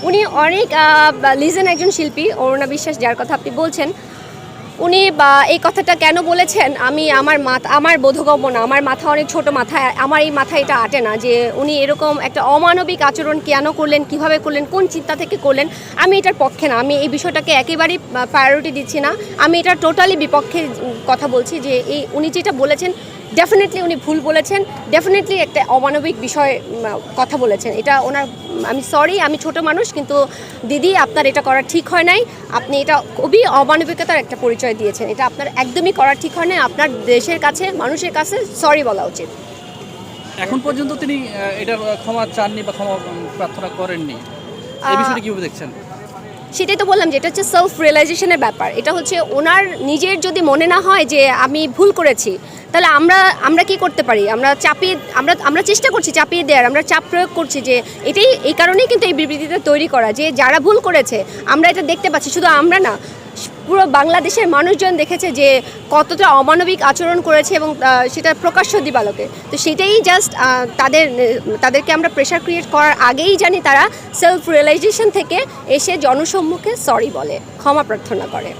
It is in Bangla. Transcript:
উনি অনেক লিজেন্ড একজন শিল্পী অরুণা বিশ্বাস, যার কথা আপনি বলছেন। উনি এই কথাটা কেন বলেছেন আমি আমার বোধগম্য না, আমার মাথা অনেক ছোট মাথা, আমার এই মাথায় এটা আটে না যে উনি এরকম একটা অমানবিক আচরণ কেন করলেন, কিভাবে করলেন, কোন চিন্তা থেকে করলেন। আমি এটার পক্ষে না, আমি এই বিষয়টাকে একেবারেই প্রায়োরিটি দিচ্ছি না। আমি এটা টোটালি বিপক্ষে কথা বলছি যে উনি যেটা বলেছেন ডেফিনেটলি উনি ভুল বলেছেন, ডেফিনেটলি একটা অমানবিক বিষয় কথা বলেছেন। এটা ওনার, আমি সরি, আমি ছোট মানুষ, কিন্তু দিদি আপনার এটা করা ঠিক হয় নাই। আপনি এটা খুবই অমানবিকতার একটা পরিচয় দিয়েছেন, এটা আপনার একদমই করা ঠিক হয় নাই। আপনার দেশের কাছে, মানুষের কাছে সরি বলা উচিত। এখন পর্যন্ত তিনি এটার ক্ষমা চাননি বা ক্ষমা প্রার্থনা করেননি, এই বিষয়টি কীভাবে দেখছেন? সেটাই তো বললাম যে এটা হচ্ছে সেলফ রিয়েলাইজেশনের ব্যাপার। এটা হচ্ছে ওনার নিজের যদি মনে না হয় যে আমি ভুল করেছি, তাহলে আমরা কি করতে পারি? আমরা চেষ্টা করছি চাপিয়ে দেওয়ার, আমরা চাপ প্রয়োগ করছি যে এই কারণেই কিন্তু এই বিবৃতিটা তৈরি করা, যে যারা ভুল করেছে আমরা এটা দেখতে পাচ্ছি। শুধু আমরা না, পুরো বাংলাদেশের মানুষজন দেখেছে যে কতটা অমানবিক আচরণ করেছে, এবং সেটা প্রকাশ্য দিবালোকে। তো সেটাই জাস্ট তাদেরকে আমরা প্রেশার ক্রিয়েট করার আগেই জানি তারা সেলফ রিয়েলাইজেশন থেকে এসে জনসম্মুখে সরি বলে, ক্ষমা প্রার্থনা করে।